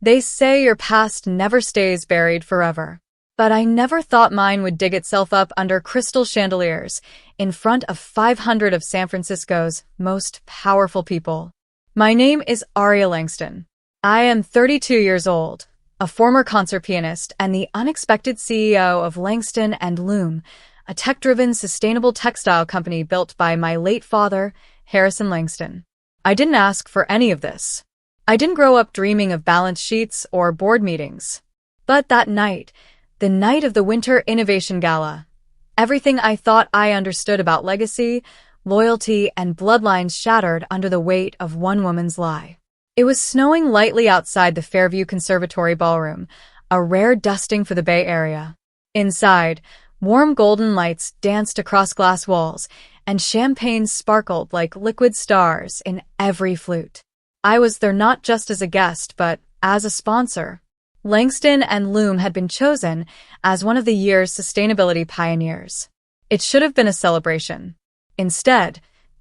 They say your past never stays buried forever. But I never thought mine would dig itself up under crystal chandeliers in front of 500 of San Francisco's most powerful people. My name is Aria Langston. I am 32 years old, a former concert pianist and the unexpected CEO of Langston & Loom, a tech-driven, sustainable textile company built by my late father, Harrison Langston. I didn't ask for any of this. I didn't grow up dreaming of balance sheets or board meetings. But that night, the night of the Winter Innovation Gala, everything I thought I understood about legacy, loyalty, and bloodlines shattered under the weight of one woman's lie. It was snowing lightly outside the Fairview Conservatory Ballroom, a rare dusting for the Bay Area. Inside, warm golden lights danced across glass walls, and champagne sparkled like liquid stars in every flute. I was there not just as a guest, but as a sponsor. Langston & Loom had been chosen as one of the year's sustainability pioneers. It should have been a celebration. Instead,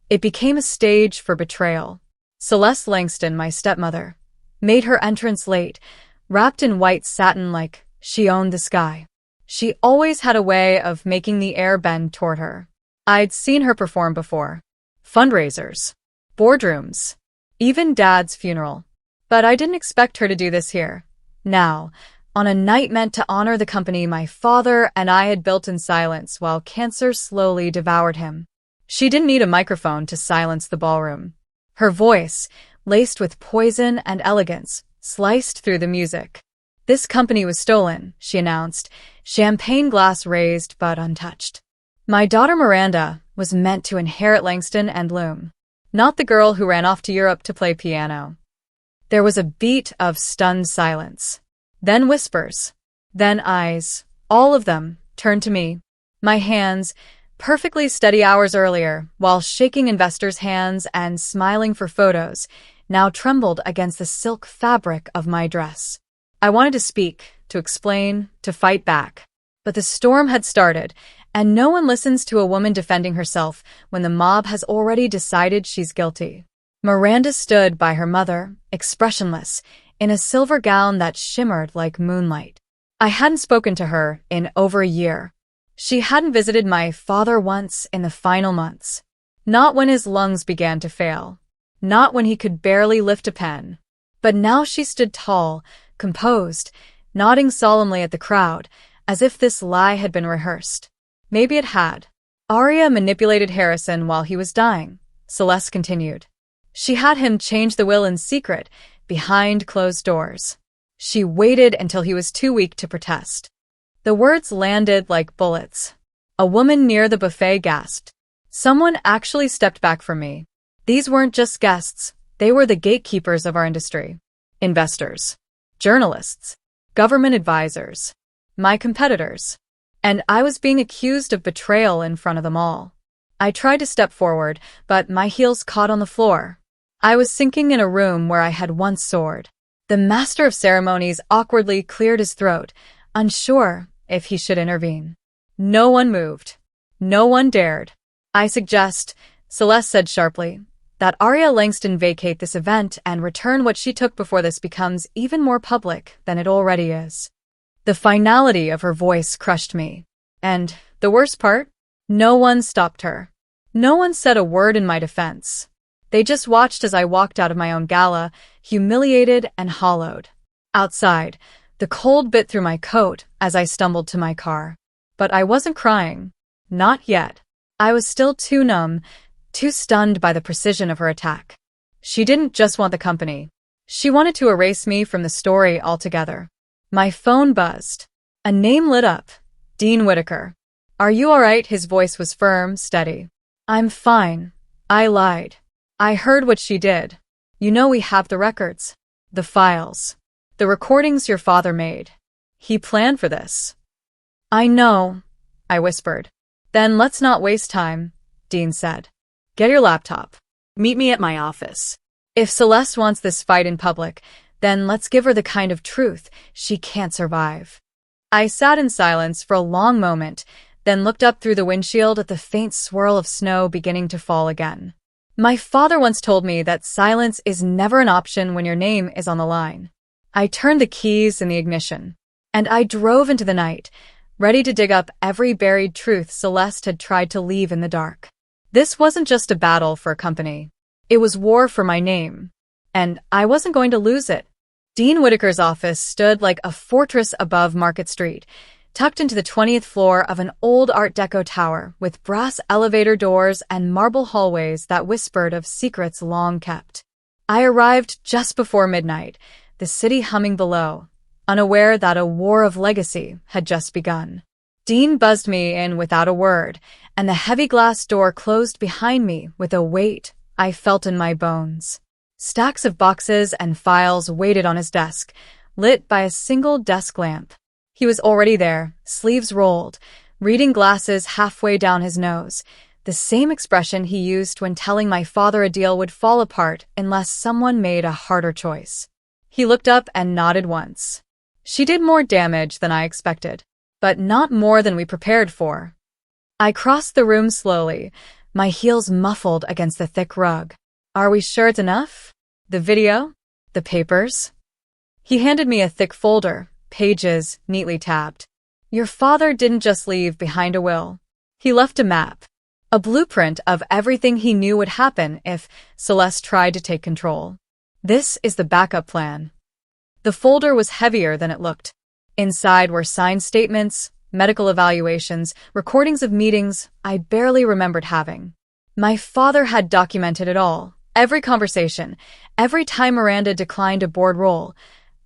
it became a stage for betrayal. Celeste Langston, my stepmother, made her entrance late, wrapped in white satin like she owned the sky. She always had a way of making the air bend toward her. I'd seen her perform before. Fundraisers, boardrooms, even Dad's funeral. But I didn't expect her to do this here. Now, on a night meant to honor the company my father and I had built in silence while cancer slowly devoured him. She didn't need a microphone to silence the ballroom. Her voice, laced with poison and elegance, sliced through the music. This company was stolen, she announced, champagne glass raised but untouched. My daughter Miranda was meant to inherit Langston & Loom, not the girl who ran off to Europe to play piano. There was a beat of stunned silence. Then whispers. Then eyes. All of them turned to me. My hands, perfectly steady hours earlier, while shaking investors' hands and smiling for photos, now trembled against the silk fabric of my dress. I wanted to speak, to explain, to fight back. But the storm had started, and no one listens to a woman defending herself when the mob has already decided she's guilty. Miranda stood by her mother, expressionless, in a silver gown that shimmered like moonlight. I hadn't spoken to her in over a year. She hadn't visited my father once in the final months. Not when his lungs began to fail. Not when he could barely lift a pen. But now she stood tall, composed, nodding solemnly at the crowd, as if this lie had been rehearsed. Maybe it had. Aria manipulated Harrison while he was dying, Celeste continued. She had him change the will in secret, behind closed doors. She waited until he was too weak to protest. The words landed like bullets. A woman near the buffet gasped. Someone actually stepped back from me. These weren't just guests, they were the gatekeepers of our industry. Investors, journalists, government advisors, my competitors. And I was being accused of betrayal in front of them all. I tried to step forward, but my heels caught on the floor. I was sinking in a room where I had once soared. The master of ceremonies awkwardly cleared his throat, unsure if he should intervene. No one moved. No one dared. I suggest, Celeste said sharply, that Aria Langston vacate this event and return what she took before this becomes even more public than it already is. The finality of her voice crushed me. And, the worst part? No one stopped her. No one said a word in my defense. They just watched as I walked out of my own gala, humiliated and hollowed. Outside, the cold bit through my coat as I stumbled to my car. But I wasn't crying. Not yet. I was still too numb, too stunned by the precision of her attack. She didn't just want the company. She wanted to erase me from the story altogether. My phone buzzed. A name lit up. Dean Whitaker. Are you all right? His voice was firm, steady. I'm fine. I lied. I heard what she did. You know we have the records. The files. The recordings your father made. He planned for this. I know, I whispered. Then let's not waste time, Dean said. Get your laptop. Meet me at my office. If Celeste wants this fight in public, then let's give her the kind of truth she can't survive. I sat in silence for a long moment, then looked up through the windshield at the faint swirl of snow beginning to fall again. My father once told me that silence is never an option when your name is on the line. I turned the keys in the ignition, and I drove into the night, ready to dig up every buried truth Celeste had tried to leave in the dark. This wasn't just a battle for a company. It was war for my name, and I wasn't going to lose it. Dean Whitaker's office stood like a fortress above Market Street, tucked into the 20th floor of an old Art Deco tower with brass elevator doors and marble hallways that whispered of secrets long kept. I arrived just before midnight, the city humming below, unaware that a war of legacy had just begun. Dean buzzed me in without a word, and the heavy glass door closed behind me with a weight I felt in my bones. Stacks of boxes and files waited on his desk, lit by a single desk lamp. He was already there, sleeves rolled, reading glasses halfway down his nose, the same expression he used when telling my father a deal would fall apart unless someone made a harder choice. He looked up and nodded once. She did more damage than I expected, but not more than we prepared for. I crossed the room slowly, my heels muffled against the thick rug. Are we sure it's enough? The video? The papers? He handed me a thick folder, pages neatly tabbed. Your father didn't just leave behind a will. He left a map, a blueprint of everything he knew would happen if Celeste tried to take control. This is the backup plan. The folder was heavier than it looked. Inside were signed statements, medical evaluations, recordings of meetings I barely remembered having. My father had documented it all. Every conversation, every time Miranda declined a board role,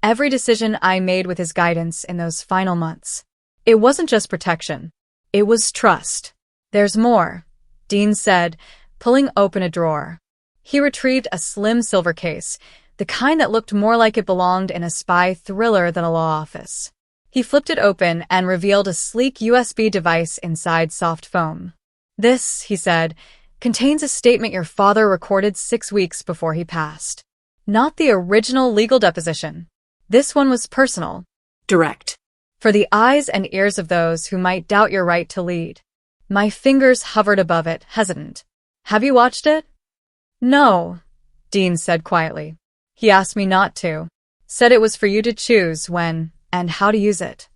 every decision I made with his guidance in those final months. It wasn't just protection. It was trust. There's more, Dean said, pulling open a drawer. He retrieved a slim silver case, the kind that looked more like it belonged in a spy thriller than a law office. He flipped it open and revealed a sleek USB device inside soft foam. This, he said, contains a statement your father recorded 6 weeks before he passed. Not the original legal deposition. This one was personal. Direct. For the eyes and ears of those who might doubt your right to lead. My fingers hovered above it, hesitant. Have you watched it? No, Dean said quietly. He asked me not to. Said it was for you to choose when and how to use it.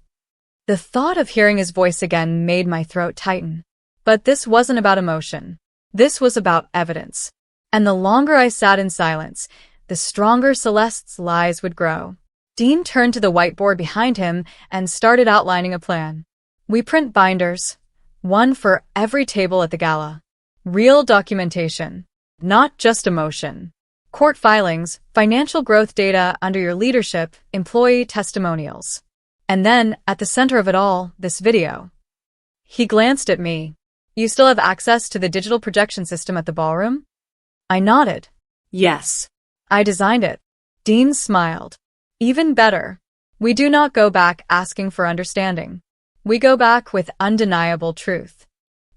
The thought of hearing his voice again made my throat tighten. But this wasn't about emotion. This was about evidence. And the longer I sat in silence, the stronger Celeste's lies would grow. Dean turned to the whiteboard behind him and started outlining a plan. We print binders, one for every table at the gala. Real documentation, not just emotion. Court filings, financial growth data under your leadership, employee testimonials. And then, at the center of it all, this video. He glanced at me. You still have access to the digital projection system at the ballroom? I nodded. Yes. I designed it. Dean smiled. Even better. We do not go back asking for understanding. We go back with undeniable truth.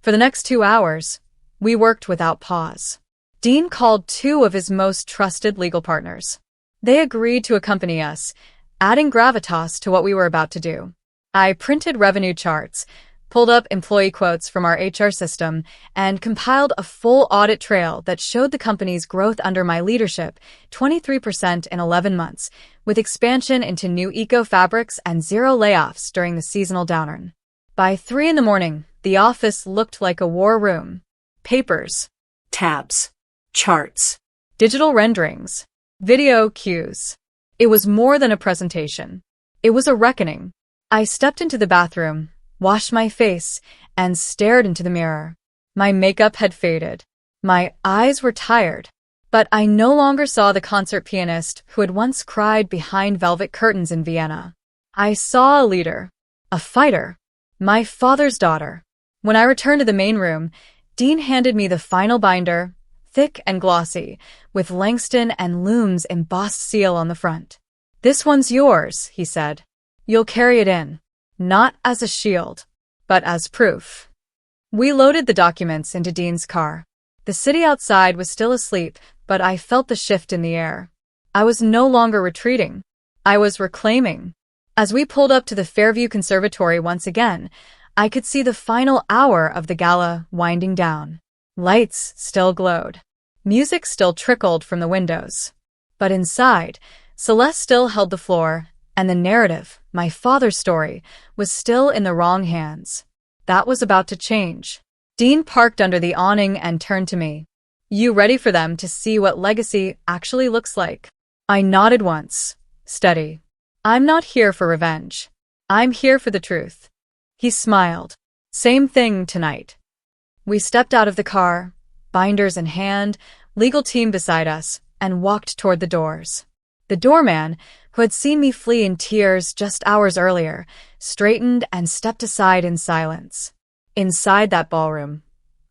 For the next 2 hours, we worked without pause. Dean called 2 of his most trusted legal partners. They agreed to accompany us, adding gravitas to what we were about to do. I printed revenue charts, pulled up employee quotes from our HR system, and compiled a full audit trail that showed the company's growth under my leadership, 23% in 11 months, with expansion into new eco-fabrics and 0 layoffs during the seasonal downturn. By 3 a.m, the office looked like a war room. Papers, tabs, charts, digital renderings, video cues. It was more than a presentation. It was a reckoning. I stepped into the bathroom, washed my face, and stared into the mirror. My makeup had faded. My eyes were tired. But I no longer saw the concert pianist who had once cried behind velvet curtains in Vienna. I saw a leader, a fighter, my father's daughter. When I returned to the main room, Dean handed me the final binder, thick and glossy, with Langston and Loom's embossed seal on the front. This one's yours, he said. You'll carry it in. Not as a shield, but as proof. We loaded the documents into Dean's car. The city outside was still asleep, but I felt the shift in the air. I was no longer retreating. I was reclaiming. As we pulled up to the Fairview Conservatory once again, I could see the final hour of the gala winding down. Lights still glowed. Music still trickled from the windows. But inside, Celeste still held the floor, and the narrative, my father's story, was still in the wrong hands. That was about to change. Dean parked under the awning and turned to me. You ready for them to see what legacy actually looks like? I nodded once. Steady. I'm not here for revenge. I'm here for the truth. He smiled. Same thing tonight. We stepped out of the car, binders in hand, legal team beside us, and walked toward the doors. The doorman, who had seen me flee in tears just hours earlier, straightened and stepped aside in silence. Inside that ballroom,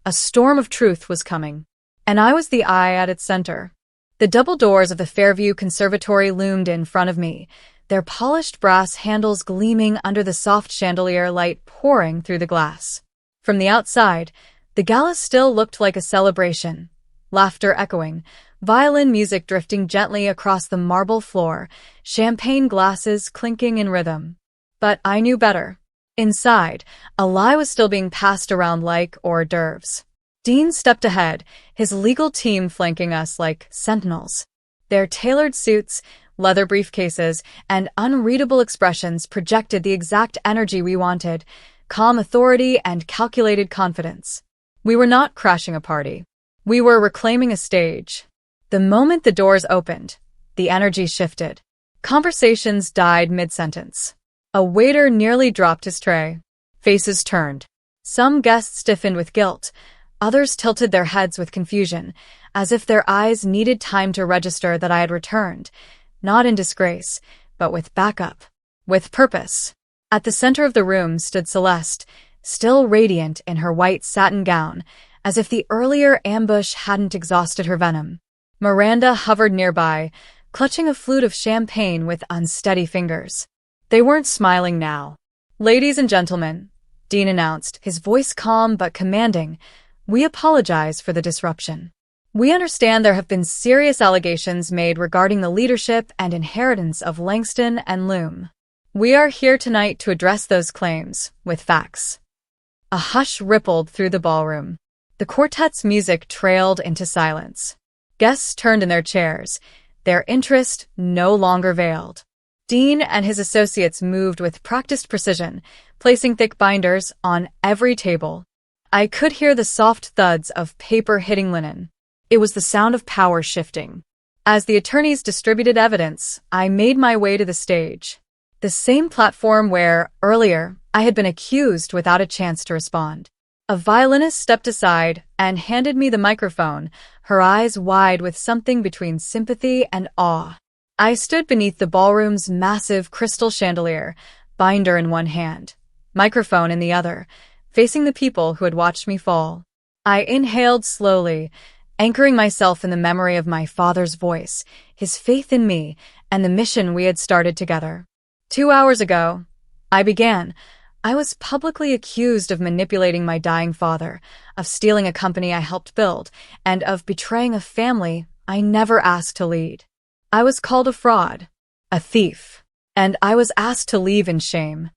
a storm of truth was coming, and I was the eye at its center. The double doors of the Fairview Conservatory loomed in front of me, their polished brass handles gleaming under the soft chandelier light pouring through the glass. From the outside, the gala still looked like a celebration, laughter echoing, violin music drifting gently across the marble floor, champagne glasses clinking in rhythm. But I knew better. Inside, a lie was still being passed around like hors d'oeuvres. Dean stepped ahead, his legal team flanking us like sentinels. Their tailored suits, leather briefcases, and unreadable expressions projected the exact energy we wanted, calm authority and calculated confidence. We were not crashing a party. We were reclaiming a stage. The moment the doors opened, the energy shifted. Conversations died mid-sentence. A waiter nearly dropped his tray. Faces turned. Some guests stiffened with guilt. Others tilted their heads with confusion, as if their eyes needed time to register that I had returned, not in disgrace, but with backup, with purpose. At the center of the room stood Celeste, still radiant in her white satin gown, as if the earlier ambush hadn't exhausted her venom. Miranda hovered nearby, clutching a flute of champagne with unsteady fingers. They weren't smiling now. Ladies and gentlemen, Dean announced, his voice calm but commanding, we apologize for the disruption. We understand there have been serious allegations made regarding the leadership and inheritance of Langston and Loom. We are here tonight to address those claims with facts. A hush rippled through the ballroom. The quartet's music trailed into silence. Guests turned in their chairs, their interest no longer veiled. Dean and his associates moved with practiced precision, placing thick binders on every table. I could hear the soft thuds of paper hitting linen. It was the sound of power shifting. As the attorneys distributed evidence, I made my way to the stage. The same platform where, earlier, I had been accused without a chance to respond. A violinist stepped aside and handed me the microphone, her eyes wide with something between sympathy and awe. I stood beneath the ballroom's massive crystal chandelier, binder in one hand, microphone in the other, facing the people who had watched me fall. I inhaled slowly, anchoring myself in the memory of my father's voice, his faith in me, and the mission we had started together. 2 hours ago, I began. I was publicly accused of manipulating my dying father, of stealing a company I helped build, and of betraying a family I never asked to lead. I was called a fraud, a thief, and I was asked to leave in shame.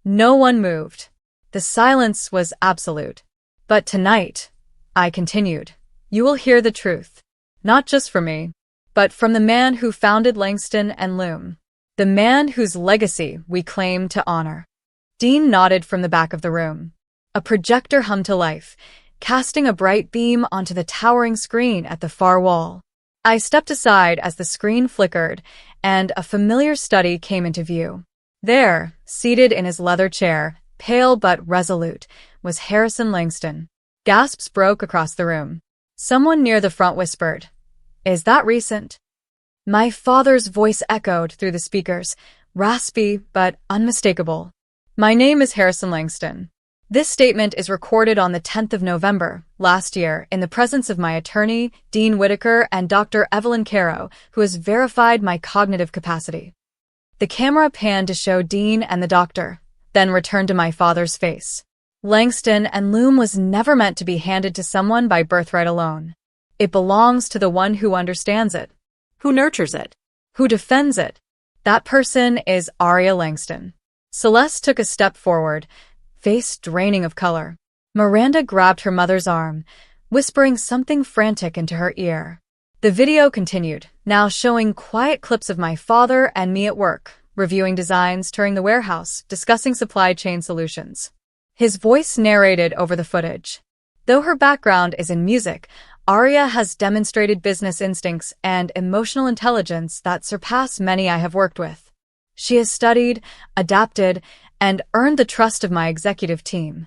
No one moved. The silence was absolute. But tonight, I continued, you will hear the truth, not just from me, but from the man who founded Langston and Loom, the man whose legacy we claim to honor. Dean nodded from the back of the room. A projector hummed to life, casting a bright beam onto the towering screen at the far wall. I stepped aside as the screen flickered, and a familiar study came into view. There, seated in his leather chair, pale but resolute, was Harrison Langston. Gasps broke across the room. Someone near the front whispered, "Is that recent?" My father's voice echoed through the speakers, raspy but unmistakable. My name is Harrison Langston. This statement is recorded on the 10th of November, last year, in the presence of my attorney, Dean Whitaker, and Dr. Evelyn Caro, who has verified my cognitive capacity. The camera panned to show Dean and the doctor, then returned to my father's face. Langston and Loom was never meant to be handed to someone by birthright alone. It belongs to the one who understands it, who nurtures it, who defends it. That person is Aria Langston. Celeste took a step forward, face draining of color. Miranda grabbed her mother's arm, whispering something frantic into her ear. The video continued, now showing quiet clips of my father and me at work, reviewing designs, touring the warehouse, discussing supply chain solutions. His voice narrated over the footage. Though her background is in music, Aria has demonstrated business instincts and emotional intelligence that surpass many I have worked with. She has studied, adapted, and earned the trust of my executive team.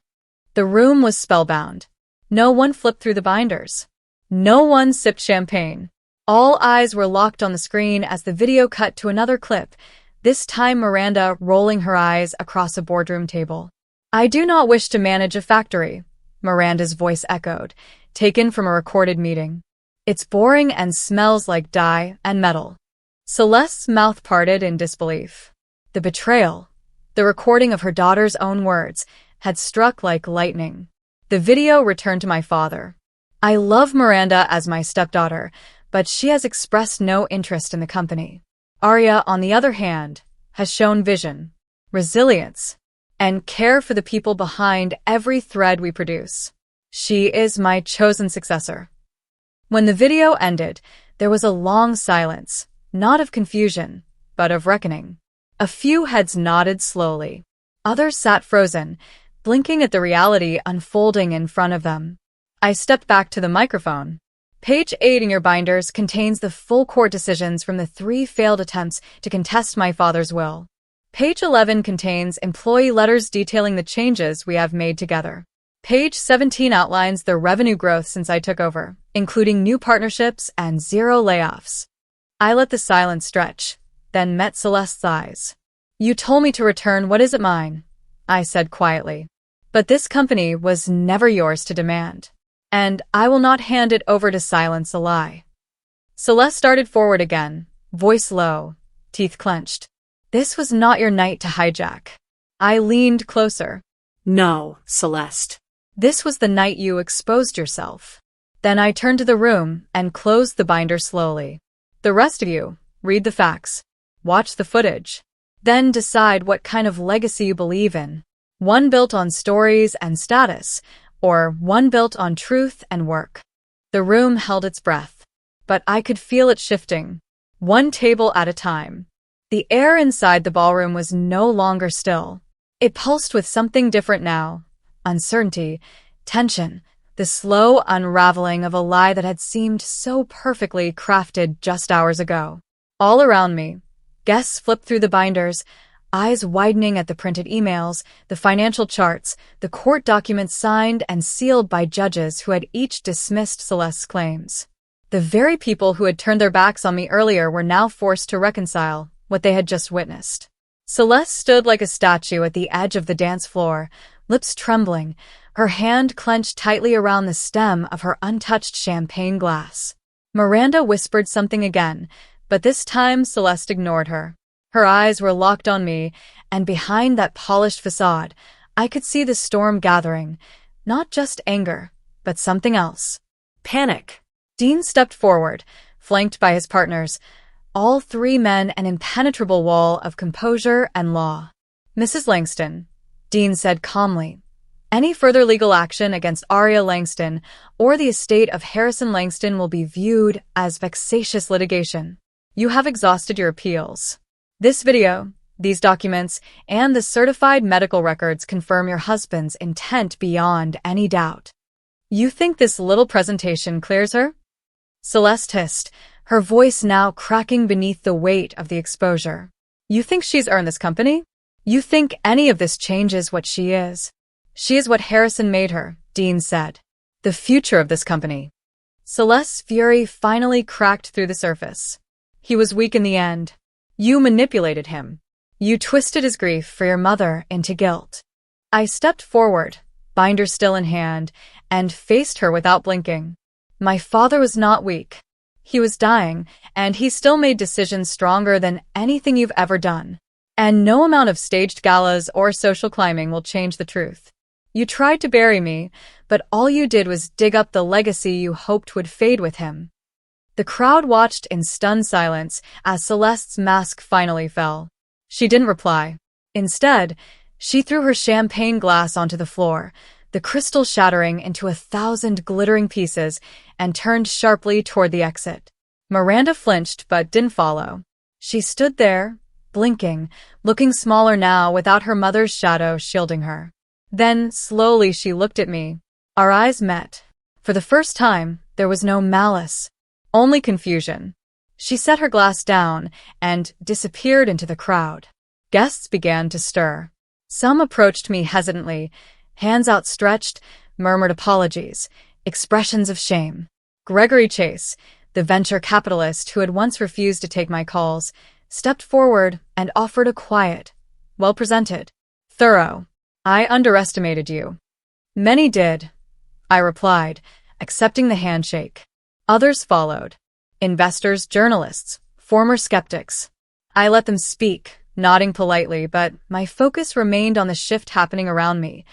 The room was spellbound. No one flipped through the binders. No one sipped champagne. All eyes were locked on the screen as the video cut to another clip, this time Miranda rolling her eyes across a boardroom table. "I do not wish to manage a factory," Miranda's voice echoed, taken from a recorded meeting. "It's boring and smells like dye and metal." Celeste's mouth parted in disbelief. The betrayal, the recording of her daughter's own words, had struck like lightning. The video returned to my father. "I love Miranda as my stepdaughter, but she has expressed no interest in the company. Aria, on the other hand, has shown vision, resilience, and care for the people behind every thread we produce. She is my chosen successor." When the video ended, there was a long silence, not of confusion, but of reckoning. A few heads nodded slowly. Others sat frozen, blinking at the reality unfolding in front of them. I stepped back to the microphone. Page 8 in your binders contains the full court decisions from the 3 failed attempts to contest my father's will. Page 11 contains employee letters detailing the changes we have made together. Page 17 outlines the revenue growth since I took over, including new partnerships and 0 layoffs. I let the silence stretch, then met Celeste's eyes. "You told me to return what isn't mine," I said quietly. "But this company was never yours to demand. And I will not hand it over to silence a lie." Celeste started forward again, voice low, teeth clenched. "This was not your night to hijack." I leaned closer. "No, Celeste. "This was the night you exposed yourself." Then I turned to the room and closed the binder slowly. "The rest of you, read the facts. Watch the footage. Then decide what kind of legacy you believe in. One built on stories and status, or one built on truth and work." The room held its breath, but I could feel it shifting, one table at a time. The air inside the ballroom was no longer still. It pulsed with something different now: uncertainty, tension, the slow unraveling of a lie that had seemed so perfectly crafted just hours ago. All around me, guests flipped through the binders, eyes widening at the printed emails, the financial charts, the court documents signed and sealed by judges who had each dismissed Celeste's claims. The very people who had turned their backs on me earlier were now forced to reconcile what they had just witnessed. Celeste stood like a statue at the edge of the dance floor, lips trembling, her hand clenched tightly around the stem of her untouched champagne glass. Miranda whispered something again, but this time Celeste ignored her. Her eyes were locked on me, and behind that polished facade, I could see the storm gathering, not just anger, but something else. Panic. Dean stepped forward, flanked by his partners, all 3 men an impenetrable wall of composure and law. "Mrs. Langston," Dean said calmly, "any further legal action against Aria Langston or the estate of Harrison Langston will be viewed as vexatious litigation. You have exhausted your appeals. This video, these documents, and the certified medical records confirm your husband's intent beyond any doubt. You think this little presentation clears her?" Celeste hissed, her voice now cracking beneath the weight of the exposure. "You think she's earned this company? You think any of this changes what she is? She is what Harrison made her," Dean said. "The future of this company." Celeste's fury finally cracked through the surface. "He was weak in the end. You manipulated him. You twisted his grief for your mother into guilt." I stepped forward, binder still in hand, and faced her without blinking. "My father was not weak. He was dying, and he still made decisions stronger than anything you've ever done. And no amount of staged galas or social climbing will change the truth. You tried to bury me, but all you did was dig up the legacy you hoped would fade with him." The crowd watched in stunned silence as Celeste's mask finally fell. She didn't reply. Instead, she threw her champagne glass onto the floor, the crystal shattering into 1,000 glittering pieces, and turned sharply toward the exit. Miranda flinched but didn't follow. She stood there, blinking, looking smaller now without her mother's shadow shielding her. Then, slowly, she looked at me. Our eyes met. For the first time, there was no malice, only confusion. She set her glass down and disappeared into the crowd. Guests began to stir. Some approached me hesitantly, hands outstretched, murmured apologies, expressions of shame. Gregory Chase, the venture capitalist who had once refused to take my calls, stepped forward and offered a quiet, well-presented, thorough, "I underestimated you." Many did, I replied, accepting the handshake. Others followed. Investors, journalists, former skeptics. I let them speak, nodding politely, but my focus remained on the shift happening around me,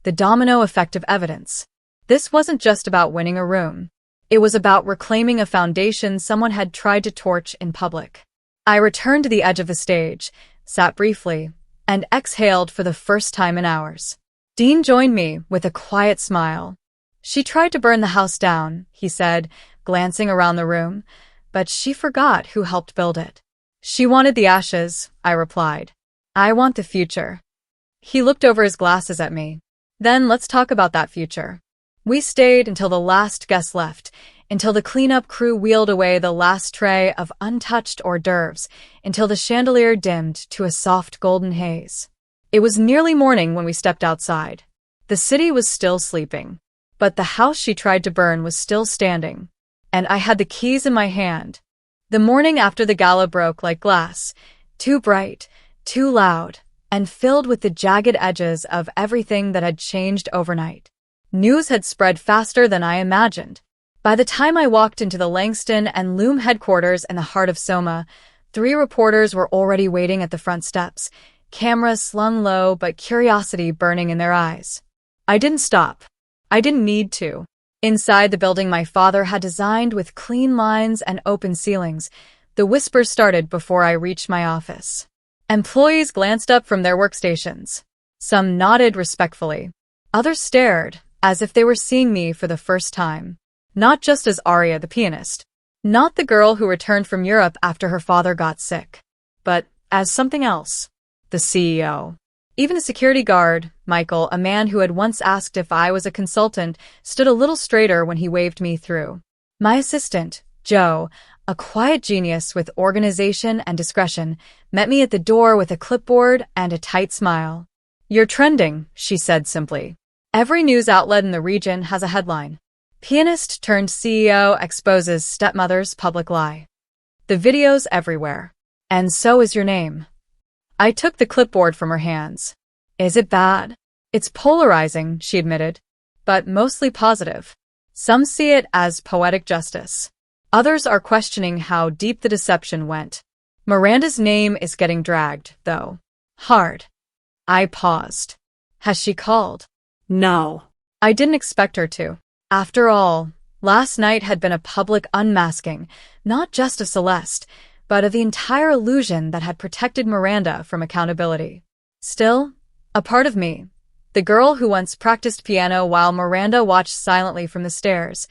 the domino effect of evidence. This wasn't just about winning a room. It was about reclaiming a foundation someone had tried to torch in public. I returned to the edge of the stage, sat briefly, and exhaled for the first time in hours. Dean joined me with a quiet smile. "She tried to burn the house down," he said, glancing around the room, "but she forgot who helped build it." "She wanted the ashes," I replied. "I want the future." He looked over his glasses at me. "Then let's talk about that future." We stayed until the last guest left, until the cleanup crew wheeled away the last tray of untouched hors d'oeuvres, until the chandelier dimmed to a soft golden haze. It was nearly morning when we stepped outside. The city was still sleeping, but the house she tried to burn was still standing, and I had the keys in my hand. The morning after the gala broke like glass, too bright, too loud, and filled with the jagged edges of everything that had changed overnight. News had spread faster than I imagined. By the time I walked into the Langston and Loom headquarters in the heart of Soma, 3 reporters were already waiting at the front steps, cameras slung low but curiosity burning in their eyes. I didn't stop. I didn't need to. Inside the building my father had designed with clean lines and open ceilings, the whispers started before I reached my office. Employees glanced up from their workstations. Some nodded respectfully. Others stared, as if they were seeing me for the first time. Not just as Aria the pianist. Not the girl who returned from Europe after her father got sick. But as something else. The CEO. Even a security guard, Michael, a man who had once asked if I was a consultant, stood a little straighter when he waved me through. My assistant, Joe, a quiet genius with organization and discretion, met me at the door with a clipboard and a tight smile. "You're trending," she said simply. Every news outlet in the region has a headline. "Pianist turned CEO exposes stepmother's public lie." The video's everywhere. And so is your name. I took the clipboard from her hands. "Is it bad?" "It's polarizing," she admitted, "but mostly positive. Some see it as poetic justice. Others are questioning how deep the deception went. Miranda's name is getting dragged, though. Hard." I paused. "Has she called?" No. I didn't expect her to. After all, last night had been a public unmasking, not just of Celeste, but of the entire illusion that had protected Miranda from accountability. Still, a part of me, the girl who once practiced piano while Miranda watched silently from the stairs,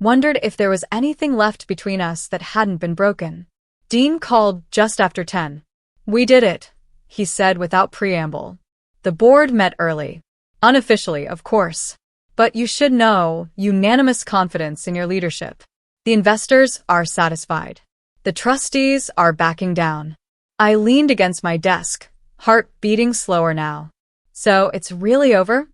wondered if there was anything left between us that hadn't been broken. Dean called just after 10. "We did it," he said without preamble. "The board met early. Unofficially, of course. But you should know, unanimous confidence in your leadership. The investors are satisfied. The trustees are backing down." I leaned against my desk, heart beating slower now. "So it's really over?"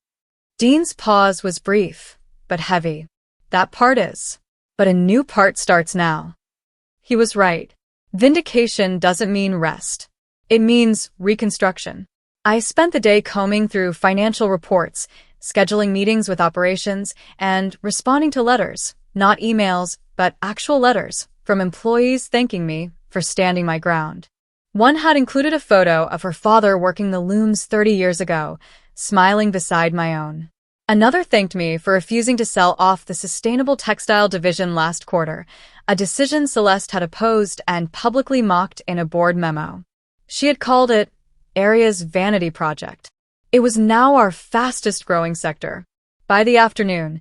Dean's pause was brief, but heavy. "That part is. But a new part starts now." He was right. Vindication doesn't mean rest. It means reconstruction. I spent the day combing through financial reports, scheduling meetings with operations, and responding to letters, not emails, but actual letters, from employees thanking me for standing my ground. One had included a photo of her father working the looms 30 years ago, smiling beside my own. Another thanked me for refusing to sell off the sustainable textile division last quarter, a decision Celeste had opposed and publicly mocked in a board memo. She had called it Aria's vanity project. It was now our fastest growing sector. By the afternoon,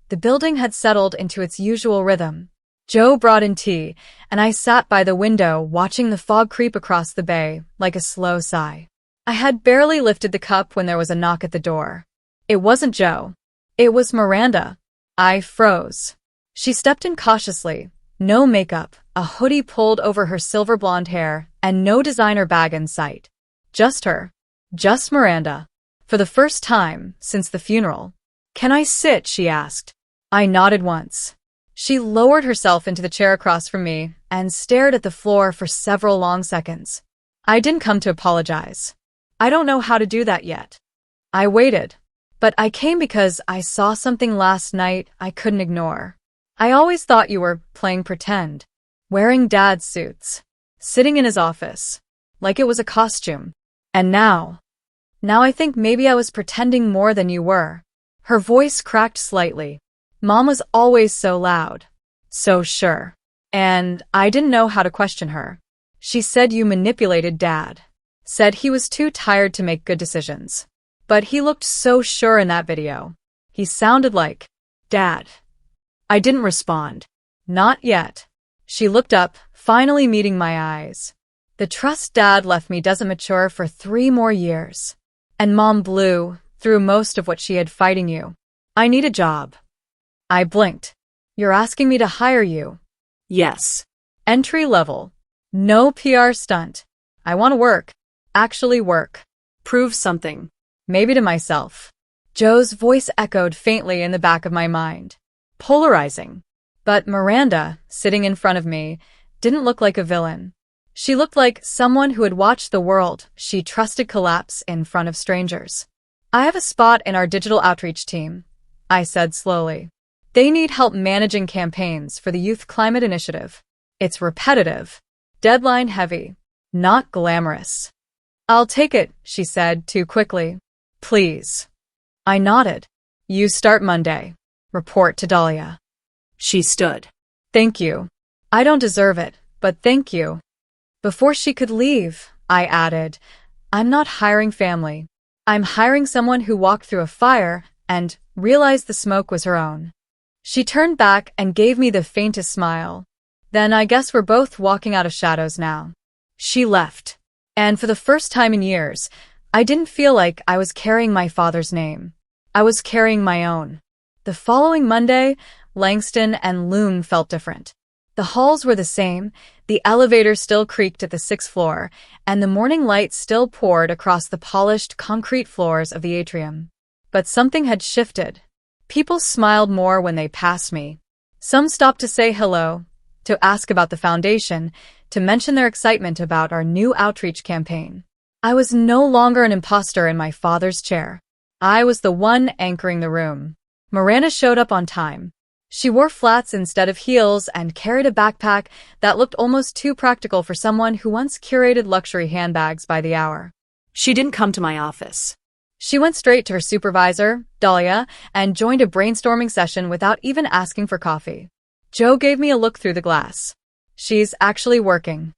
the building had settled into its usual rhythm. Joe brought in tea, and I sat by the window watching the fog creep across the bay like a slow sigh. I had barely lifted the cup when there was a knock at the door. It wasn't Joe. It was Miranda. I froze. She stepped in cautiously, no makeup, a hoodie pulled over her silver blonde hair, and no designer bag in sight. Just her. Just Miranda. For the first time since the funeral. "Can I sit?" she asked. I nodded once. She lowered herself into the chair across from me and stared at the floor for several long seconds. "I didn't come to apologize. I don't know how to do that yet." I waited. "But I came because I saw something last night I couldn't ignore. I always thought you were playing pretend, wearing dad's suits, sitting in his office, like it was a costume. And now I think maybe I was pretending more than you were." Her voice cracked slightly. Mom was always so loud, so sure. And I didn't know how to question her. "She said you manipulated Dad. Said he was too tired to make good decisions. But he looked so sure in that video. He sounded like Dad." I didn't respond. "Not yet." She looked up, finally meeting my eyes. "The trust Dad left me doesn't mature for 3 more years. And Mom blew through most of what she had fighting you. I need a job." I blinked. "You're asking me to hire you?" Yes. "Entry level. No PR stunt. I want to work. Actually work. Prove something. Maybe to myself." Joe's voice echoed faintly in the back of my mind. Polarizing. But Miranda, sitting in front of me, didn't look like a villain. She looked like someone who had watched the world she trusted collapse in front of strangers. "I have a spot in our digital outreach team," I said slowly. "They need help managing campaigns for the Youth Climate Initiative. It's repetitive, deadline-heavy, not glamorous." "I'll take it," she said too quickly. "Please." I nodded. "You start Monday. Report to Dahlia." She stood. "Thank you. I don't deserve it, but thank you." Before she could leave, I added, "I'm not hiring family. I'm hiring someone who walked through a fire and realized the smoke was her own." She turned back and gave me the faintest smile. "Then I guess we're both walking out of shadows now." She left. And for the first time in years, I didn't feel like I was carrying my father's name. I was carrying my own. The following Monday, Langston and Loon felt different. The halls were the same, the elevator still creaked at the 6th floor, and the morning light still poured across the polished concrete floors of the atrium. But something had shifted. People smiled more when they passed me. Some stopped to say hello, to ask about the foundation, to mention their excitement about our new outreach campaign. I was no longer an imposter in my father's chair. I was the one anchoring the room. Miranda showed up on time. She wore flats instead of heels and carried a backpack that looked almost too practical for someone who once curated luxury handbags by the hour. She didn't come to my office. She went straight to her supervisor, Dahlia, and joined a brainstorming session without even asking for coffee. Joe gave me a look through the glass. "She's actually working."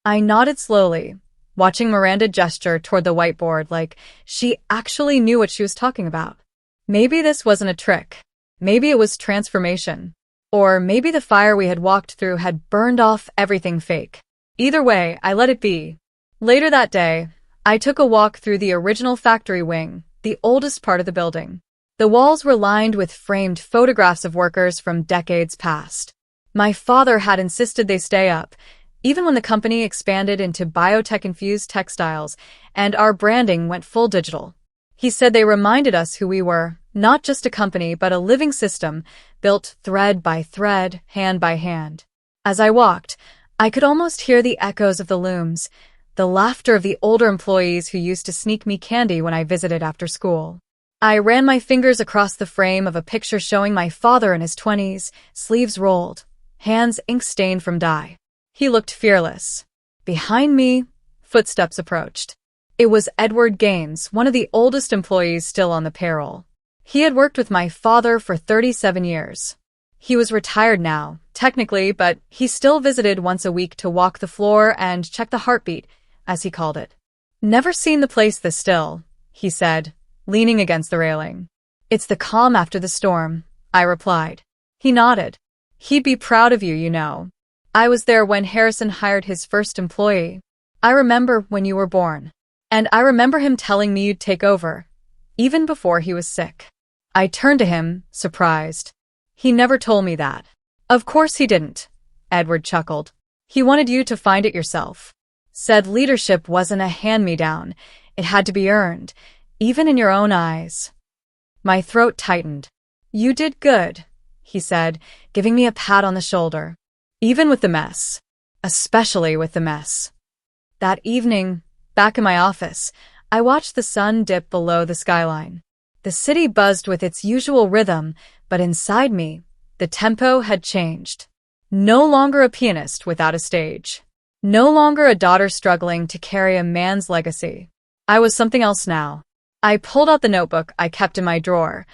I nodded slowly, watching Miranda gesture toward the whiteboard like she actually knew what she was talking about. Maybe this wasn't a trick. Maybe it was transformation. Or maybe the fire we had walked through had burned off everything fake. Either way, I let it be. Later that day, I took a walk through the original factory wing, the oldest part of the building. The walls were lined with framed photographs of workers from decades past. My father had insisted they stay up, even when the company expanded into biotech-infused textiles and our branding went full digital. He said they reminded us who we were, not just a company but a living system, built thread by thread, hand by hand. As I walked, I could almost hear the echoes of the looms, the laughter of the older employees who used to sneak me candy when I visited after school. I ran my fingers across the frame of a picture showing my father in his 20s, sleeves rolled, hands ink-stained from dye. He looked fearless. Behind me, footsteps approached. It was Edward Gaines, one of the oldest employees still on the payroll. He had worked with my father for 37 years. He was retired now, technically, but he still visited once a week to walk the floor and check the heartbeat, as he called it. "Never seen the place this still," he said, leaning against the railing. "It's the calm after the storm," I replied. He nodded. He'd be proud of you, you know. I was there when Harrison hired his first employee. I remember when you were born. And I remember him telling me you'd take over, even before he was sick. I turned to him, surprised. He never told me that. Of course he didn't, Edward chuckled. He wanted you to find it yourself. Said leadership wasn't a hand-me-down. It had to be earned, even in your own eyes. My throat tightened. You did good, he said, giving me a pat on the shoulder. Even with the mess. Especially with the mess. That evening, back in my office, I watched the sun dip below the skyline. The city buzzed with its usual rhythm, but inside me, the tempo had changed. No longer a pianist without a stage. No longer a daughter struggling to carry a man's legacy. I was something else now. I pulled out the notebook I kept in my drawer,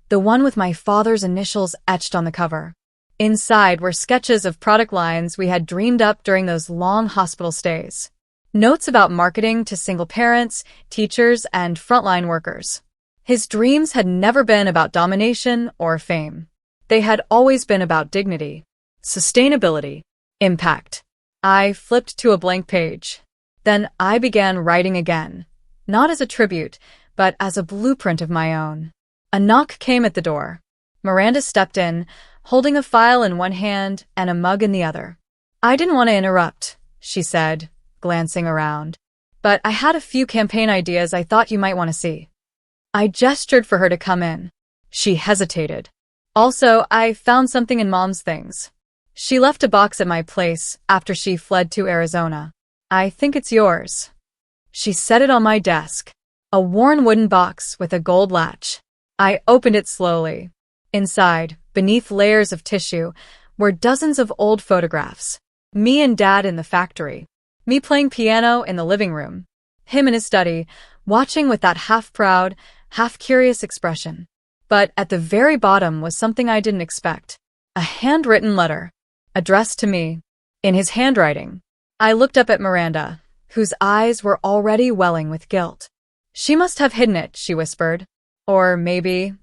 the one with my father's initials etched on the cover. Inside were sketches of product lines we had dreamed up during those long hospital stays. Notes about marketing to single parents, teachers, and frontline workers. His dreams had never been about domination or fame. They had always been about dignity, sustainability, impact. I flipped to a blank page. Then I began writing again, not as a tribute, but as a blueprint of my own. A knock came at the door. Miranda stepped in, holding a file in one hand and a mug in the other. I didn't want to interrupt, she said, glancing around. But I had a few campaign ideas I thought you might want to see. I gestured for her to come in. She hesitated. Also, I found something in Mom's things. She left a box at my place after she fled to Arizona. I think it's yours. She set it on my desk. A worn wooden box with a gold latch. I opened it slowly. Inside, beneath layers of tissue, were dozens of old photographs. Me and Dad in the factory. Me playing piano in the living room. Him in his study, watching with that half-proud, half-curious expression. But at the very bottom was something I didn't expect. A handwritten letter. Addressed to me. In his handwriting. I looked up at Miranda, whose eyes were already welling with guilt. She must have hidden it, she whispered. Or maybe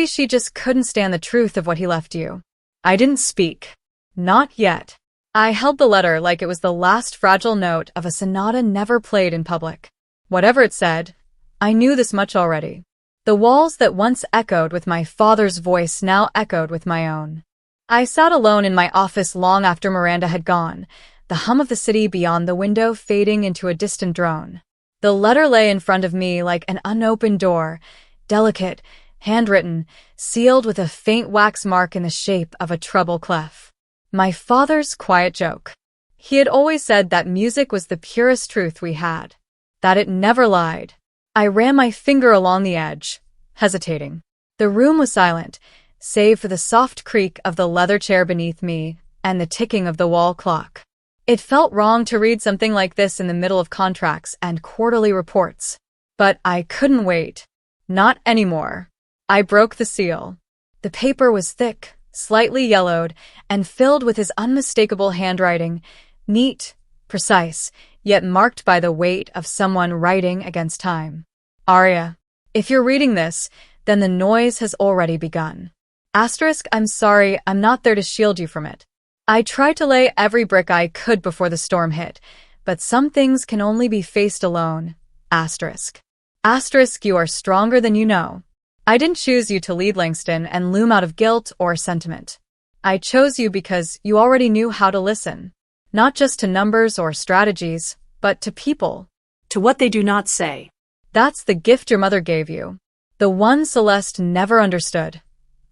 she just couldn't stand the truth of what he left you. I didn't speak. Not yet. I held the letter like it was the last fragile note of a sonata never played in public. Whatever it said, I knew this much already. The walls that once echoed with my father's voice now echoed with my own. I sat alone in my office long after Miranda had gone, the hum of the city beyond the window fading into a distant drone. The letter lay in front of me like an unopened door, delicate, handwritten, sealed with a faint wax mark in the shape of a treble clef. My father's quiet joke. He had always said that music was the purest truth we had, that it never lied. I ran my finger along the edge, hesitating. The room was silent, save for the soft creak of the leather chair beneath me and the ticking of the wall clock. It felt wrong to read something like this in the middle of contracts and quarterly reports. But I couldn't wait. Not anymore. I broke the seal. The paper was thick, slightly yellowed, and filled with his unmistakable handwriting, neat, precise, yet marked by the weight of someone writing against time. Aria, if you're reading this, then the noise has already begun. Asterisk, I'm sorry, I'm not there to shield you from it. I tried to lay every brick I could before the storm hit, but some things can only be faced alone. Asterisk. Asterisk, you are stronger than you know. I didn't choose you to lead Langston and loom out of guilt or sentiment. I chose you because you already knew how to listen. Not just to numbers or strategies, but to people. To what they do not say. That's the gift your mother gave you. The one Celeste never understood.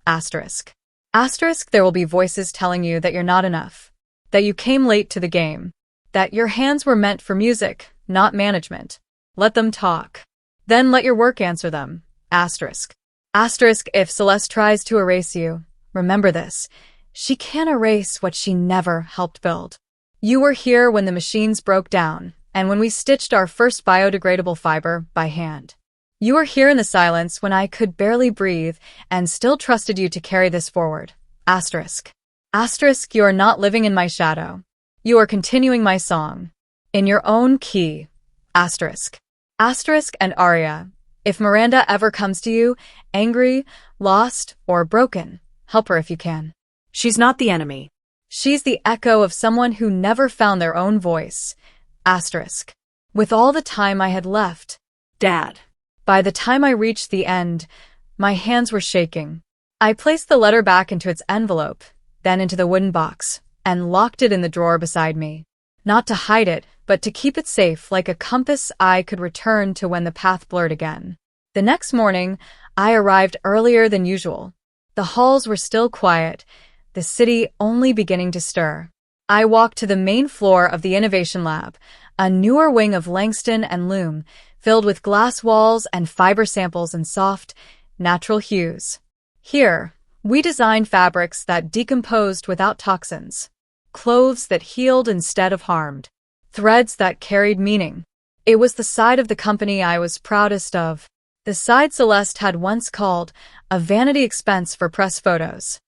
Asterisk. Asterisk, there will be voices telling you that you're not enough. That you came late to the game. That your hands were meant for music, not management. Let them talk. Then let your work answer them. Asterisk. Asterisk, if Celeste tries to erase you, remember this. She can't erase what she never helped build. You were here when the machines broke down, and when we stitched our first biodegradable fiber by hand. You were here in the silence when I could barely breathe and still trusted you to carry this forward. Asterisk. Asterisk, you are not living in my shadow. You are continuing my song. In your own key. Asterisk. Asterisk and Aria. If Miranda ever comes to you, angry, lost, or broken, help her if you can. She's not the enemy. She's the echo of someone who never found their own voice. Asterisk. With all the time I had left. Dad. By the time I reached the end, my hands were shaking. I placed the letter back into its envelope, then into the wooden box, and locked it in the drawer beside me. Not to hide it, but to keep it safe like a compass I could return to when the path blurred again. The next morning, I arrived earlier than usual. The halls were still quiet, the city only beginning to stir. I walked to the main floor of the Innovation Lab, a newer wing of Langston and Loom, filled with glass walls and fiber samples in soft, natural hues. Here, we designed fabrics that decomposed without toxins, clothes that healed instead of harmed, threads that carried meaning. It was the side of the company I was proudest of, the side Celeste had once called a vanity expense for press photos.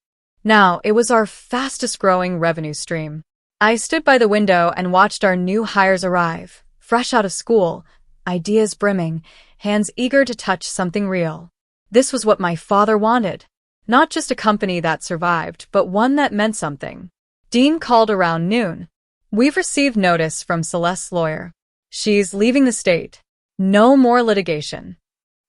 Now, it was our fastest-growing revenue stream. I stood by the window and watched our new hires arrive, fresh out of school, ideas brimming, hands eager to touch something real. This was what my father wanted. Not just a company that survived, but one that meant something. Dean called around noon. We've received notice from Celeste's lawyer. She's leaving the state. No more litigation.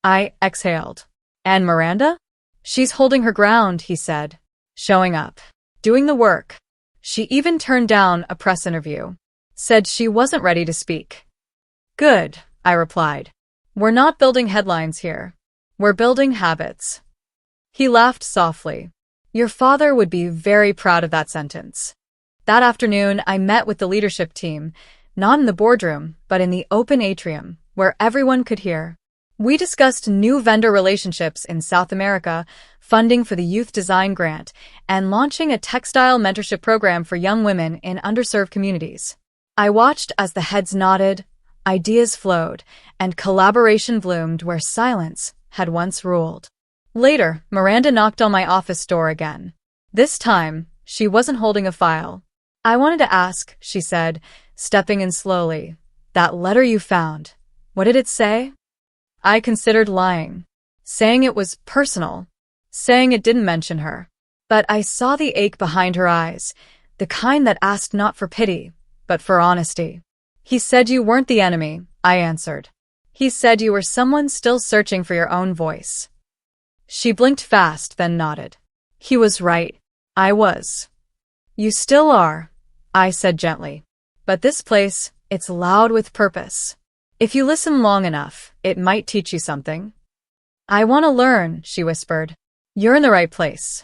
I exhaled. And Miranda? She's holding her ground, he said. Showing up. Doing the work. She even turned down a press interview. Said she wasn't ready to speak. Good, I replied. We're not building headlines here. We're building habits. He laughed softly. Your father would be very proud of that sentence. That afternoon, I met with the leadership team, not in the boardroom, but in the open atrium, where everyone could hear. We discussed new vendor relationships in South America, funding for the Youth Design Grant, and launching a textile mentorship program for young women in underserved communities. I watched as the heads nodded, ideas flowed, and collaboration bloomed where silence had once ruled. Later, Miranda knocked on my office door again. This time, she wasn't holding a file. I wanted to ask, she said, stepping in slowly. That letter you found, what did it say? I considered lying, saying it was personal, saying it didn't mention her. But I saw the ache behind her eyes, the kind that asked not for pity, but for honesty. He said you weren't the enemy, I answered. He said you were someone still searching for your own voice. She blinked fast, then nodded. He was right. I was. You still are, I said gently. But this place, it's loud with purpose. If you listen long enough, it might teach you something. I want to learn, she whispered. You're in the right place.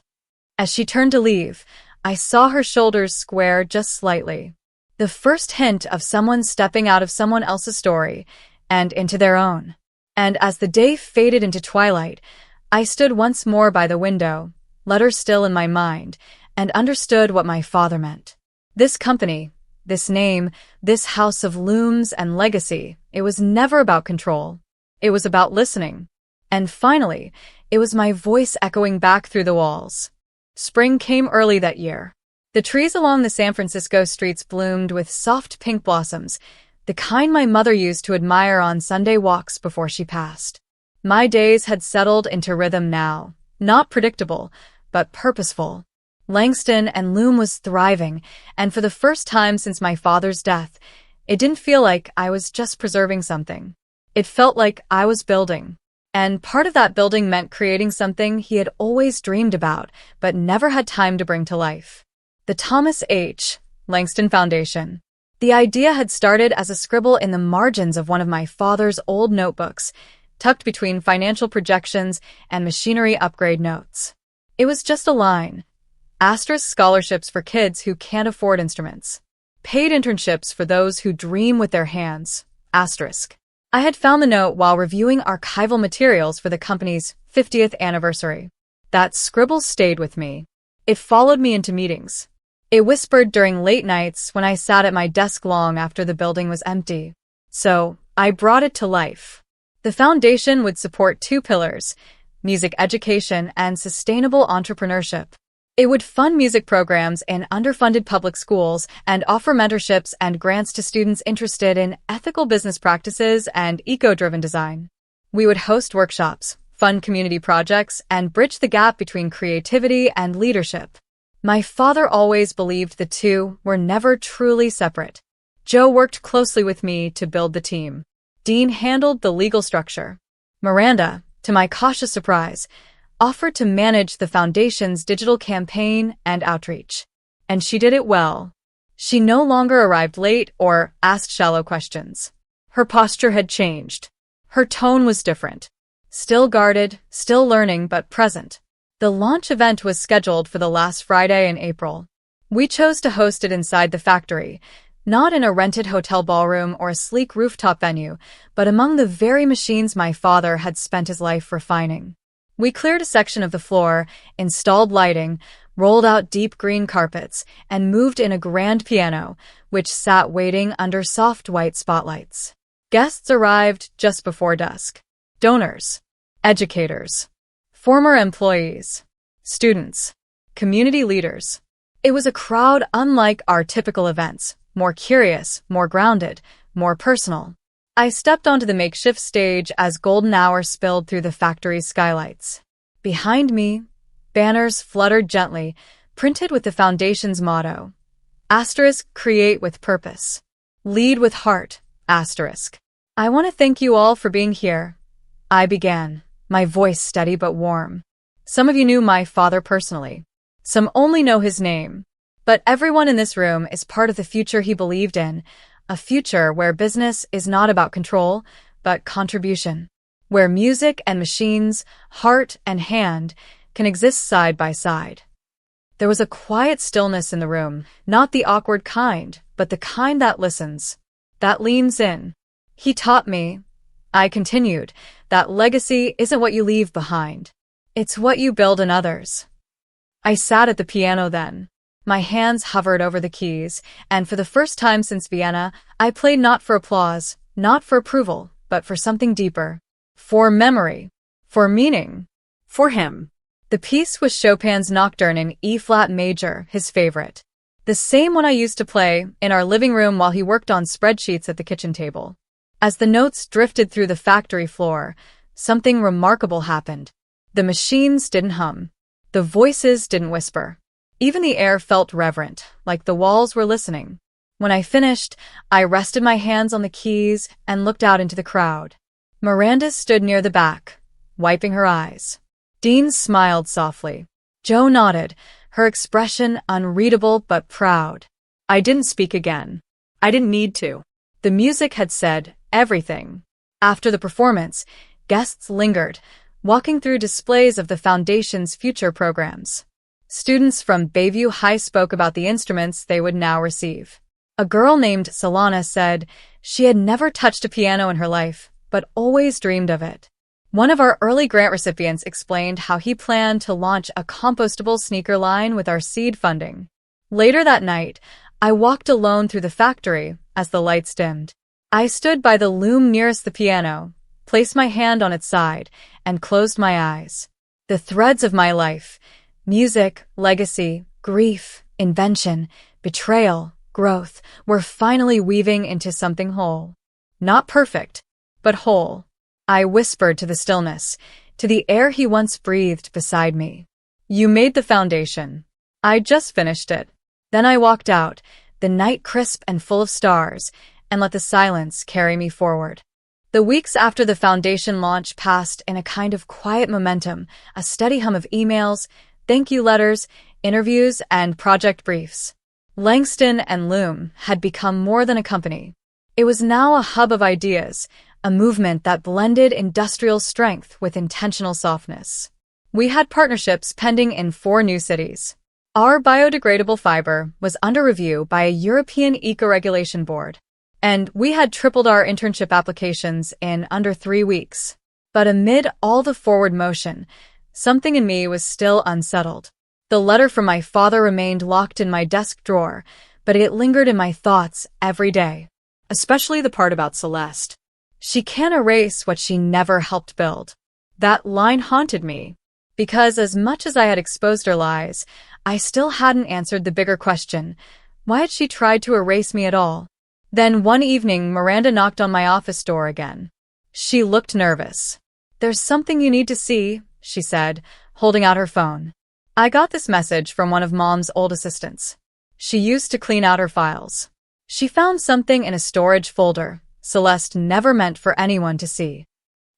As she turned to leave, I saw her shoulders square just slightly. The first hint of someone stepping out of someone else's story and into their own. And as the day faded into twilight, I stood once more by the window, letter still in my mind, and understood what my father meant. This company, this name, this house of looms and legacy, it was never about control. It was about listening. And finally, it was my voice echoing back through the walls. Spring came early that year. The trees along the San Francisco streets bloomed with soft pink blossoms, the kind my mother used to admire on Sunday walks before she passed. My days had settled into rhythm now, not predictable, but purposeful. Langston and Loom was thriving, and for the first time since my father's death, it didn't feel like I was just preserving something. It felt like I was building. And part of that building meant creating something he had always dreamed about, but never had time to bring to life. The Thomas H. Langston Foundation. The idea had started as a scribble in the margins of one of my father's old notebooks, tucked between financial projections and machinery upgrade notes. It was just a line. Asterisk scholarships for kids who can't afford instruments. Paid internships for those who dream with their hands. Asterisk. I had found the note while reviewing archival materials for the company's 50th anniversary. That scribble stayed with me. It followed me into meetings. It whispered during late nights when I sat at my desk long after the building was empty. So, I brought it to life. The foundation would support 2 pillars: music education and sustainable entrepreneurship. It would fund music programs in underfunded public schools and offer mentorships and grants to students interested in ethical business practices and eco-driven design. We would host workshops, fund community projects, and bridge the gap between creativity and leadership. My father always believed the two were never truly separate. Joe worked closely with me to build the team. Dean handled the legal structure. Miranda, to my cautious surprise, offered to manage the foundation's digital campaign and outreach. And she did it well. She no longer arrived late or asked shallow questions. Her posture had changed. Her tone was different. Still guarded, still learning, but present. The launch event was scheduled for the last Friday in April. We chose to host it inside the factory, not in a rented hotel ballroom or a sleek rooftop venue, but among the very machines my father had spent his life refining. We cleared a section of the floor, installed lighting, rolled out deep green carpets, and moved in a grand piano, which sat waiting under soft white spotlights. Guests arrived just before dusk. Donors, educators, former employees, students, community leaders. It was a crowd unlike our typical events, more curious, more grounded, more personal. I stepped onto the makeshift stage as golden hour spilled through the factory's skylights. Behind me, banners fluttered gently, printed with the foundation's motto. Create with purpose. Lead with heart. I want to thank you all for being here. I began, my voice steady but warm. Some of you knew my father personally. Some only know his name. But everyone in this room is part of the future he believed in, a future where business is not about control, but contribution. Where music and machines, heart and hand, can exist side by side. There was a quiet stillness in the room, not the awkward kind, but the kind that listens, that leans in. He taught me, I continued, that legacy isn't what you leave behind. It's what you build in others. I sat at the piano then. My hands hovered over the keys, and for the first time since Vienna, I played not for applause, not for approval, but for something deeper. For memory. For meaning. For him. The piece was Chopin's Nocturne in E-flat major, his favorite. The same one I used to play in our living room while he worked on spreadsheets at the kitchen table. As the notes drifted through the factory floor, something remarkable happened. The machines didn't hum. The voices didn't whisper. Even the air felt reverent, like the walls were listening. When I finished, I rested my hands on the keys and looked out into the crowd. Miranda stood near the back, wiping her eyes. Dean smiled softly. Jo nodded, her expression unreadable but proud. I didn't speak again. I didn't need to. The music had said everything. After the performance, guests lingered, walking through displays of the Foundation's future programs. Students from Bayview High spoke about the instruments they would now receive. A girl named Solana said she had never touched a piano in her life, but always dreamed of it. One of our early grant recipients explained how he planned to launch a compostable sneaker line with our seed funding. Later that night, I walked alone through the factory as the lights dimmed. I stood by the loom nearest the piano, placed my hand on its side, and closed my eyes. The threads of my life, music, legacy, grief, invention, betrayal, growth, were finally weaving into something whole. Not perfect, but whole. I whispered to the stillness, to the air he once breathed beside me. You made the foundation. I just finished it. Then I walked out, the night crisp and full of stars, and let the silence carry me forward. The weeks after the foundation launch passed in a kind of quiet momentum, a steady hum of emails, thank you letters, interviews, and project briefs. Langston and Loom had become more than a company. It was now a hub of ideas, a movement that blended industrial strength with intentional softness. We had partnerships pending in 4 new cities. Our biodegradable fiber was under review by a European eco-regulation board, and we had tripled our internship applications in under 3 weeks. But amid all the forward motion, something in me was still unsettled. The letter from my father remained locked in my desk drawer, but it lingered in my thoughts every day. Especially the part about Celeste. She can't erase what she never helped build. That line haunted me, because as much as I had exposed her lies, I still hadn't answered the bigger question: why had she tried to erase me at all? Then one evening, Miranda knocked on my office door again. She looked nervous. There's something you need to see, she said, holding out her phone. I got this message from one of Mom's old assistants. She used to clean out her files. She found something in a storage folder Celeste never meant for anyone to see.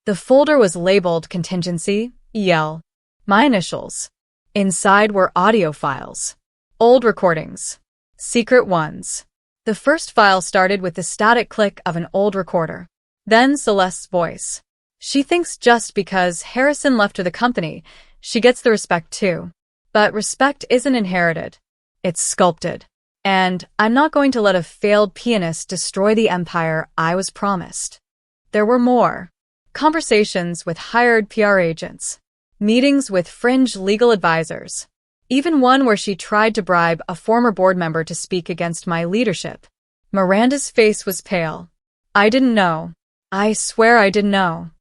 The folder was labeled Contingency, EL. My initials. Inside were audio files. Old recordings. Secret ones. The first file started with the static click of an old recorder. Then Celeste's voice. She thinks just because Harrison left her the company, she gets the respect too. But respect isn't inherited. It's sculpted. And I'm not going to let a failed pianist destroy the empire I was promised. There were more. Conversations with hired PR agents. Meetings with fringe legal advisors. Even one where she tried to bribe a former board member to speak against my leadership. Miranda's face was pale. I didn't know. I swear I didn't know.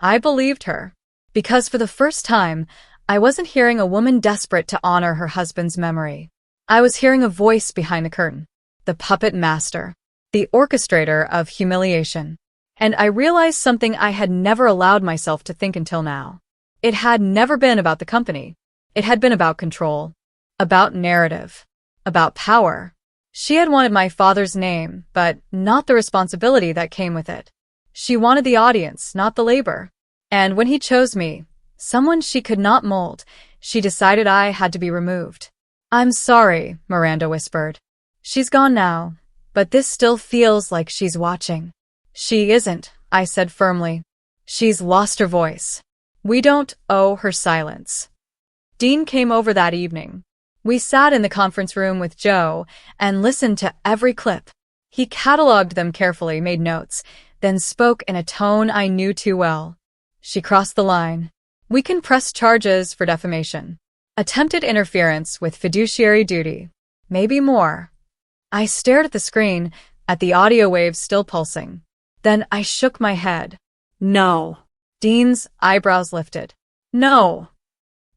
I believed her. Because for the first time, I wasn't hearing a woman desperate to honor her husband's memory. I was hearing a voice behind the curtain. The puppet master. The orchestrator of humiliation. And I realized something I had never allowed myself to think until now. It had never been about the company. It had been about control. About narrative. About power. She had wanted my father's name, but not the responsibility that came with it. She wanted the audience, not the labor. And when he chose me, someone she could not mold, she decided I had to be removed. I'm sorry, Miranda whispered. She's gone now, but this still feels like she's watching. She isn't, I said firmly. She's lost her voice. We don't owe her silence. Dean came over that evening. We sat in the conference room with Joe and listened to every clip. He cataloged them carefully, made notes, then spoke in a tone I knew too well. She crossed the line. We can press charges for defamation. Attempted interference with fiduciary duty. Maybe more. I stared at the screen, at the audio waves still pulsing. Then I shook my head. No. Dean's eyebrows lifted. No.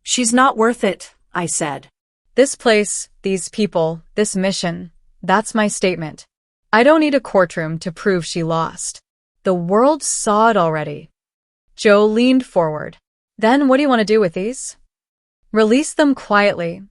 She's not worth it, I said. This place, these people, this mission, that's my statement. I don't need a courtroom to prove she lost. The world saw it already. Joe leaned forward. Then what do you want to do with these? Release them quietly,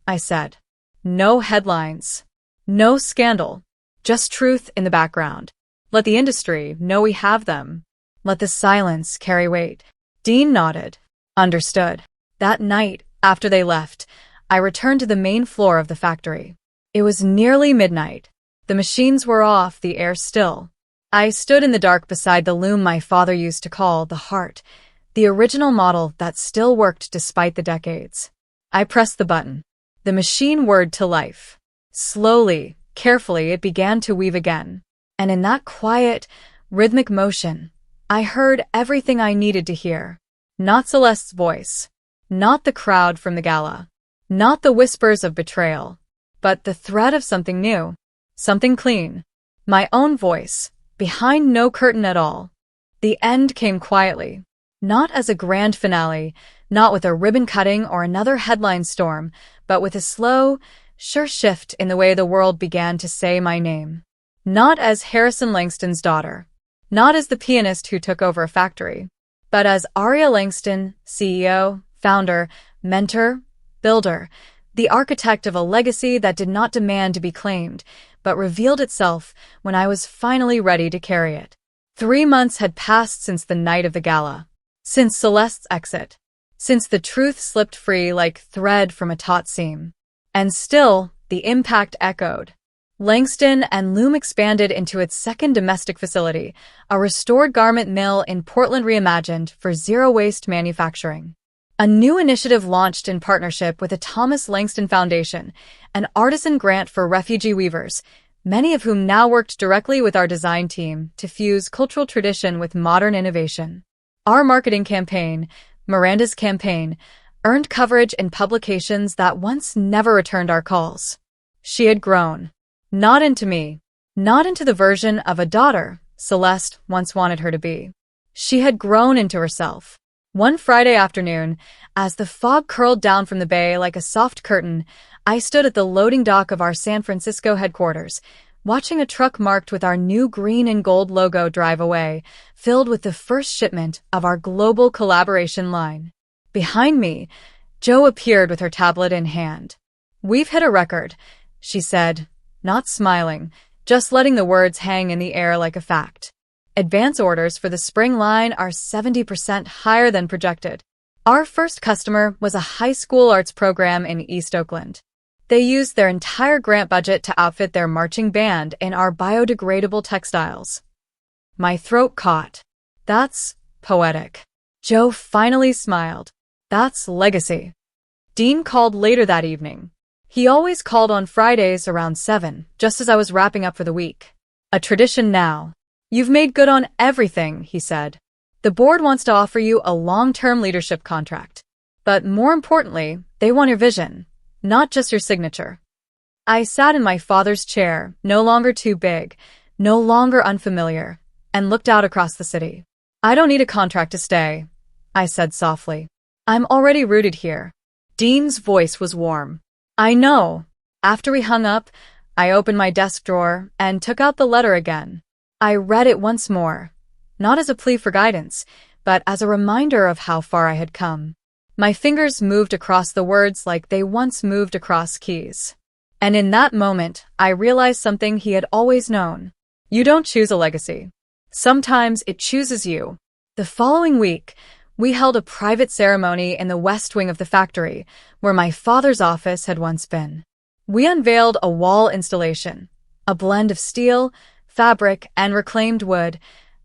I said. No headlines. No scandal. Just truth in the background. Let the industry know we have them. Let the silence carry weight. Dean nodded. Understood. That night, after they left, I returned to the main floor of the factory. It was nearly midnight. The machines were off, the air still. I stood in the dark beside the loom my father used to call the heart, the original model that still worked despite the decades. I pressed the button. The machine whirred to life. Slowly, carefully, it began to weave again. And in that quiet, rhythmic motion, I heard everything I needed to hear. Not Celeste's voice. Not the crowd from the gala. Not the whispers of betrayal. But the thread of something new. Something clean. My own voice, behind no curtain at all. The end came quietly. Not as a grand finale, not with a ribbon cutting or another headline storm, but with a slow, sure shift in the way the world began to say my name. Not as Harrison Langston's daughter. Not as the pianist who took over a factory. But as Aria Langston, CEO, founder, mentor, builder, the architect of a legacy that did not demand to be claimed, but revealed itself when I was finally ready to carry it. 3 months had passed since the night of the gala. Since Celeste's exit. Since the truth slipped free like thread from a taut seam. And still, the impact echoed. Langston and Loom expanded into its second domestic facility, a restored garment mill in Portland reimagined for zero-waste manufacturing. A new initiative launched in partnership with the Thomas Langston Foundation, an artisan grant for refugee weavers, many of whom now worked directly with our design team to fuse cultural tradition with modern innovation. Our marketing campaign, Miranda's campaign, earned coverage in publications that once never returned our calls. She had grown. Not into me. Not into the version of a daughter Celeste once wanted her to be. She had grown into herself. One Friday afternoon, as the fog curled down from the bay like a soft curtain, I stood at the loading dock of our San Francisco headquarters, watching a truck marked with our new green and gold logo drive away, filled with the first shipment of our global collaboration line. Behind me, Jo appeared with her tablet in hand. "We've hit a record," she said, not smiling, just letting the words hang in the air like a fact. "Advance orders for the spring line are 70% higher than projected. Our first customer was a high school arts program in East Oakland. They used their entire grant budget to outfit their marching band in our biodegradable textiles." My throat caught. "That's poetic." Jo finally smiled. "That's legacy." Dean called later that evening. He always called on Fridays around 7, just as I was wrapping up for the week. "A tradition now. You've made good on everything," he said. "The board wants to offer you a long-term leadership contract. But more importantly, they want your vision, not just your signature." I sat in my father's chair, no longer too big, no longer unfamiliar, and looked out across the city. "I don't need a contract to stay," I said softly. "I'm already rooted here." Dean's voice was warm. "I know." After we hung up, I opened my desk drawer and took out the letter again. I read it once more, not as a plea for guidance, but as a reminder of how far I had come. My fingers moved across the words like they once moved across keys. And in that moment, I realized something he had always known. You don't choose a legacy. Sometimes it chooses you. The following week, we held a private ceremony in the west wing of the factory, where my father's office had once been. We unveiled a wall installation, a blend of steel, fabric, and reclaimed wood,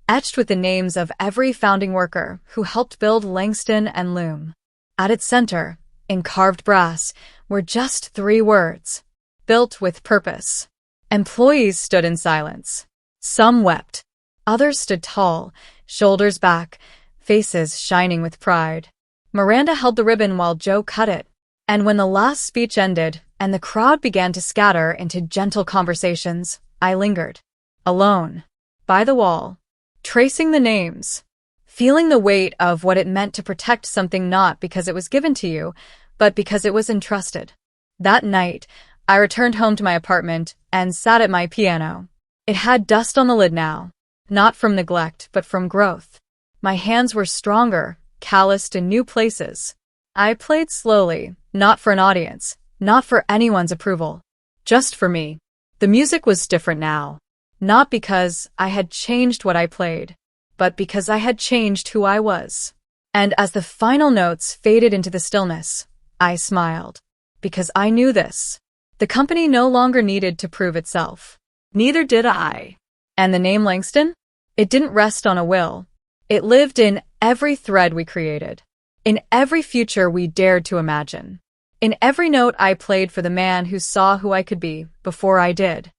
etched with the names of every founding worker who helped build Langston and Loom. At its center, in carved brass, were just 3 words: built with purpose. Employees stood in silence. Some wept. Others stood tall, shoulders back, faces shining with pride. Miranda held the ribbon while Jo cut it, and when the last speech ended and the crowd began to scatter into gentle conversations, I lingered, alone, by the wall, tracing the names, feeling the weight of what it meant to protect something not because it was given to you, but because it was entrusted. That night, I returned home to my apartment and sat at my piano. It had dust on the lid now, not from neglect, but from growth. My hands were stronger, calloused in new places. I played slowly, not for an audience, not for anyone's approval, just for me. The music was different now, not because I had changed what I played, but because I had changed who I was. And as the final notes faded into the stillness, I smiled, because I knew this. The company no longer needed to prove itself. Neither did I. And the name Langston? It didn't rest on a will. It lived in every thread we created, in every future we dared to imagine, in every note I played for the man who saw who I could be before I did.